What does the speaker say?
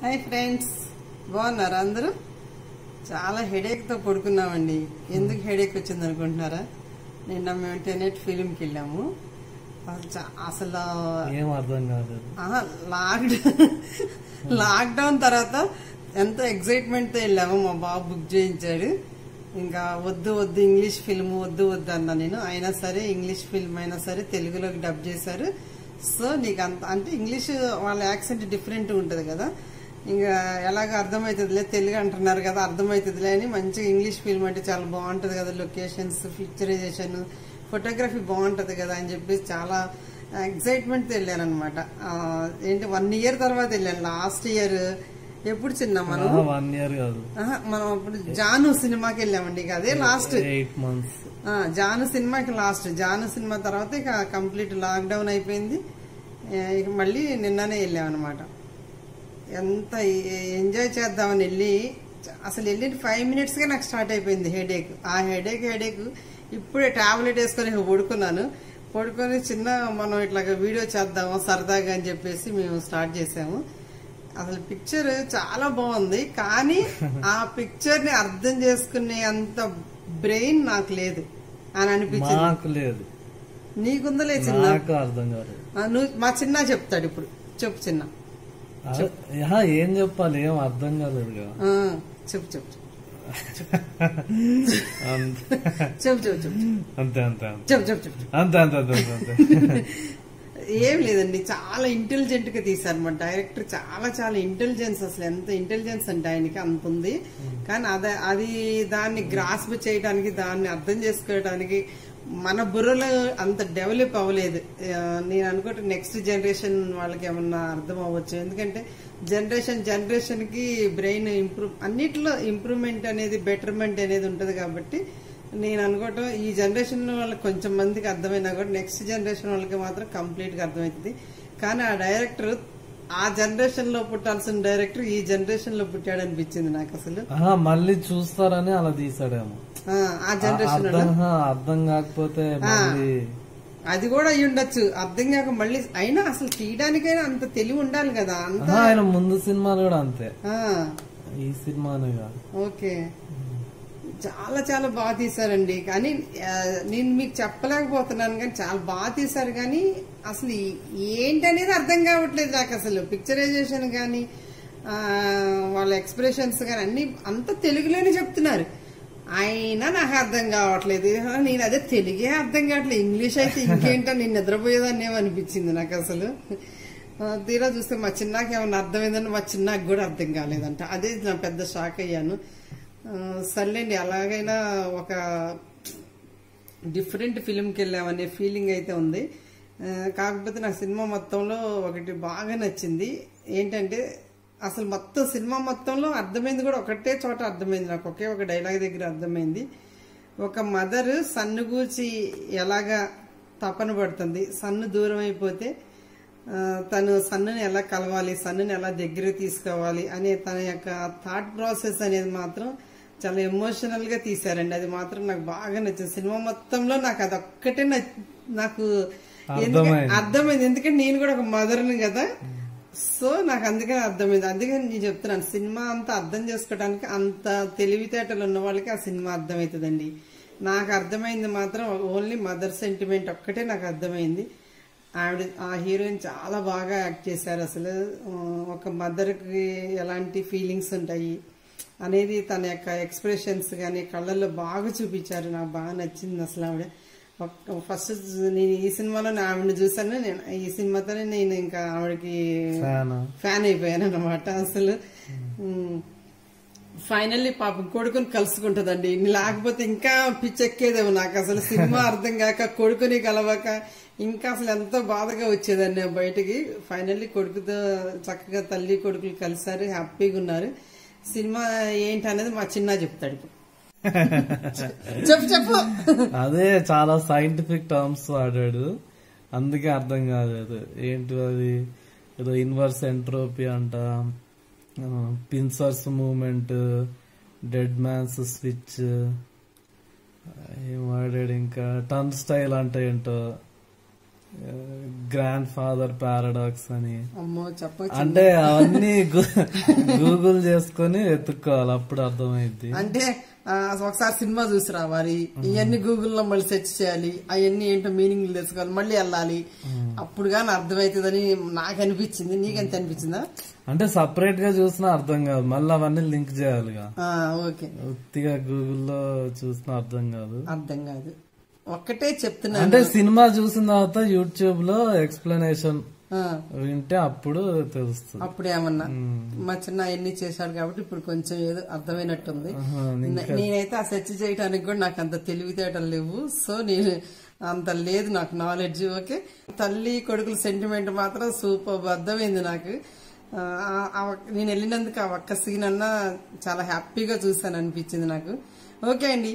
Hi friends, బాగున్నారా అందరూ? చాలా హెడేక్ తో పడుకున్నామండి. ఎందుకు హెడేక్ వచ్చింది అనుకుంటున్నారా? నిన్న మేము టెనెట్ ఫిలింకి వెళ్ళాము. అసలు ఏం అర్థం కాలేదు. లాక్డౌన్ తర్వాత ఎంతో ఎక్సైట్మెంట్ తో వెళ్ళాము. మా బాబు బుక్ చేయించాడు. ఇంకా వద్దు వద్దు ఇంగ్లీష్ ఫిల్మ్ వద్దు వద్దు అన్నా నేను. అయినా సరే ఇంగ్లీష్ ఫిల్మ్ అయినా సరే తెలుగులోకి డబ్ చేశారు. సో నీకు అంత అంటే ఇంగ్లీష్ వాళ్ళ యాక్సెంట్ డిఫరెంట్ ఉంటది కదా, ఇంకా ఎలాగ అర్థమవుతుందిలే, తెలుగు అంటున్నారు కదా అర్థమవుతుందిలే అని మంచిగా ఇంగ్లీష్ ఫిల్మ్ అంటే చాలా బాగుంటది కదా, లొకేషన్స్, పిక్చరైజేషన్, ఫోటోగ్రఫీ బాగుంటది కదా అని చెప్పేసి చాలా ఎక్సైట్మెంట్ తో వెళ్ళాను అనమాట. ఏంటి 1 year తర్వాత వెళ్ళాను. లాస్ట్ ఇయర్ ఎప్పుడు చిన్న మనం 1 year కాదు, మనం అప్పుడు జాను సినిమాకి వెళ్ళామండి. ఇక అదే లాస్ట్ 8 months. జాను సినిమాకి లాస్ట్. జాను సినిమా తర్వాత ఇక కంప్లీట్ లాక్డౌన్ అయిపోయింది. ఇక మళ్ళీ నిన్ననే వెళ్ళామన్నమాట. ఎంత ఎంజాయ్ చేద్దామని వెళ్ళి అసలు వెళ్ళిన 5 minutes గా నాకు స్టార్ట్ అయిపోయింది హెడేక్. ఆ హెడేక్ ఇప్పుడే టాబ్లెట్ వేసుకొని పడుకొని చిన్న మనం ఇట్లా వీడియో చేద్దాము సరదాగా అని చెప్పేసి మేము స్టార్ట్ చేసాము. అసలు పిక్చర్ చాలా బాగుంది, కానీ ఆ పిక్చర్ ని అర్థం చేసుకునే అంత బ్రెయిన్ నాకు లేదు అని అనిపించింది. నాకు లేదు, నీకుందలే చిన్న, నాకు అర్థం కాదు. నువ్వు మా చిన్న చెప్తాడు ఇప్పుడు. చెప్పు చిన్న, ఏం చెప్పాలి, ఏం అర్థం కాలేదు కదా. చెప్పు చెప్పు చెప్పు చెప్పు చెప్పు అంతే అంతే చెప్పు చెప్పు చెప్పు అంతే అంతే అంతే అంతే. ఏం లేదండి, చాలా ఇంటెలిజెంట్ గా తీశారు మా డైరెక్టర్. చాలా చాలా ఇంటెలిజెన్స్, అసలు ఎంత ఇంటెలిజెన్స్ అంటే ఆయనకి అంత ఉంది. కానీ అది దాన్ని గ్రాస్ప్ చేయడానికి, దాన్ని అర్థం చేసుకోవడానికి మన బుర్రలో అంత డెవలప్ అవ్వలేదు. నేను అనుకుంటే నెక్స్ట్ జనరేషన్ వాళ్ళకి ఏమన్నా అర్థం అవ్వచ్చు. ఎందుకంటే జనరేషన్ కి బ్రెయిన్ అన్నిట్లో ఇంప్రూవ్మెంట్ అనేది, బెటర్మెంట్ అనేది ఉంటది. కాబట్టి నేను అనుకోవటం ఈ జనరేషన్ వాళ్ళకి కొంచెం మందికి అర్థమైనా కూడా నెక్స్ట్ జనరేషన్ వాళ్ళకి మాత్రం కంప్లీట్ గా అర్థమవుతుంది. కానీ ఆ డైరెక్టర్ ఆ జనరేషన్ లో పుట్టాల్సిన డైరెక్టర్ ఈ జనరేషన్ లో పుట్టాడు అనిపించింది నాకు. అసలు మళ్ళీ చూస్తారని అలా తీసాడేమో. ఆ జనరేషన్ అర్థం కాకపోతే అది కూడా అయ్యి ఉండొచ్చు. అర్థం కాక మళ్ళీ అయినా అసలు తీయడానికైనా అంత తెలివి ఉండాలి కదా. అంత ఆయన ముందు సినిమాలు కూడా అంతే, ఈ సినిమానే కాదు. ఓకే, చాలా చాలా బాగా తీశారండి. కానీ నేను మీకు చెప్పలేకపోతున్నాను, కానీ చాలా బాగా తీశారు. కానీ అసలు ఏంటనేది అర్థం కావట్లేదు నాకు. అసలు పిక్చరైజేషన్ కానీ వాళ్ళ ఎక్స్ప్రెషన్స్ కానీ అన్ని అంత తెలుగులోనే చెప్తున్నారు. అయినా నాకు అర్థం కావట్లేదు. నేను అదే తెలుగే అర్థం కావట్లేదు, ఇంగ్లీష్ అయితే ఇంకేంటో నేను నిద్రపోయేదాన్ని ఏమనిపించింది నాకు. అసలు తీరా చూస్తే మా చిన్నకి ఏమన్నా అర్థమైందని మా చిన్నకి కూడా అర్థం కాలేదంట. అదే నా పెద్ద షాక్ అయ్యాను. సర్లేండి, అలాగైనా ఒక డిఫరెంట్ ఫిలింకి వెళ్ళామనే ఫీలింగ్ అయితే ఉంది. కాకపోతే నాకు సినిమా మొత్తంలో ఒకటి బాగా నచ్చింది. ఏంటంటే అసలు మొత్తం సినిమా మొత్తంలో అర్థమైంది కూడా ఒకటే చోట అర్థమైంది నాకు. ఒకే ఒక డైలాగ్ దగ్గర అర్థమైంది. ఒక మదర్ సన్ను గూర్చి ఎలాగా తపన పడుతుంది, సన్ను దూరం అయిపోతే తను సన్నుని ఎలా కలవాలి, సన్నుని ఎలా దగ్గర తీసుకోవాలి అనే తన యొక్క థాట్ ప్రాసెస్ అనేది మాత్రం చాలా ఎమోషనల్ గా తీశారండి. అది మాత్రం నాకు బాగా నచ్చింది. సినిమా మొత్తంలో నాకు అదొక్కటే నాకు అర్థమైంది. ఎందుకంటే నేను కూడా ఒక మదర్ని కదా, సో నాకు అందుకని అర్థమైంది. అందుకని నేను చెప్తున్నాను, సినిమా అంతా అర్థం చేసుకోవడానికి అంత తెలివితేటలు ఉన్న వాళ్ళకి ఆ సినిమా అర్థమవుతుందండి. నాకు అర్థమైంది మాత్రం ఓన్లీ మదర్ సెంటిమెంట్ ఒక్కటే నాకు అర్థమైంది. ఆ హీరోయిన్ చాలా బాగా యాక్ట్ చేశారు. అసలు ఒక మదర్ కి ఎలాంటి ఫీలింగ్స్ ఉంటాయి అనేది తన యొక్క ఎక్స్ప్రెషన్స్ గానీ కళ్ళల్లో బాగా చూపించారు. నాకు బాగా నచ్చింది అసలు ఆవిడ. ఫస్ట్ నేను ఈ సినిమాలో ఆవిడని చూసాను. నేను ఈ సినిమాతోనే నేను ఇంకా ఆవిడకి ఫ్యాన్ అయిపోయాను అనమాట. అసలు ఫైనల్లీ పాపం కొడుకుని కలుసుకుంటదండి. లేకపోతే ఇంకా పిచ్చెక్కేదేమో నాకు. అసలు సినిమా అర్థం కాక కొడుకుని కలవక ఇంకా అసలు ఎంతో బాధగా వచ్చేదాన్ని బయటికి. ఫైనల్లీ కొడుకుతో చక్కగా తల్లి కొడుకులు కలిసారు, హ్యాపీగా ఉన్నారు. సినిమా ఏంటి అనేది మా చిన్న చెప్తాడు. చెప్పు చెప్పు. అదే చాలా సైంటిఫిక్ టర్మ్స్ వాడాడు, అందుకే అర్థం కాలేదు. ఏంటి అది, ఏదో ఇన్వర్స్ ఎంట్రోపీ అంట, పిన్సర్స్ మూవ్మెంట్, డెడ్ మ్యాన్స్ స్విచ్, ఏం వాడాడు ఇంకా, టర్న్ స్టైల్ అంటే ఏంటో గ్రాండ్ ఫాదర్ పారాడాక్స్ అని. అమ్మో చెప్పచ్చు. అంటే అవన్నీ గూగుల్ చేసుకొని వెతుక్కోవాలి, అప్పుడు అర్థమైంది. అంటే ఒకసారి సినిమా చూసి రావాలి, ఇవన్నీ గూగుల్లో మళ్ళీ సెర్చ్ చేయాలి, అవన్నీ ఏంటో మీనింగ్ తెలుసుకోవాలి, మళ్ళీ వెళ్ళాలి, అప్పుడు కానీ అర్థమవుతుందని నాకు అనిపించింది. నీకెంత అనిపించిందా? అంటే సపరేట్ గా చూసినా అర్థం కాదు, మళ్ళీ అవన్నీ లింక్ చేయాలిగా. ఓకే, ఉత్తిగా గూగుల్లో చూసినా అర్థం కాదు. ఒక్కటే చెప్తున్నా, అంటే సినిమా చూసిన తర్వాత యూట్యూబ్ లో ఎక్స్ప్లెనేషన్ వింటే అప్పుడు తెలుస్తుంది. అప్పుడు ఏమన్నా మా చిన్న ఎన్ని చేశాడు కాబట్టి ఇప్పుడు కొంచెం ఏదో అర్థమైనట్టుంది. నేనైతే ఆ సెర్చ్ చేయడానికి కూడా నాకు అంత తెలివితేటలు లేవు, సో నేను అంత లేదు నాకు నాలెడ్జ్. ఓకే, తల్లి కొడుకుల సెంటిమెంట్ మాత్రం సూపర్ అర్థమైంది నాకు. నేను వెళ్ళినందుకు ఆ ఒక్క సీన్ అన్నా చాలా హ్యాపీగా చూసాను అనిపించింది నాకు. ఓకే అండి.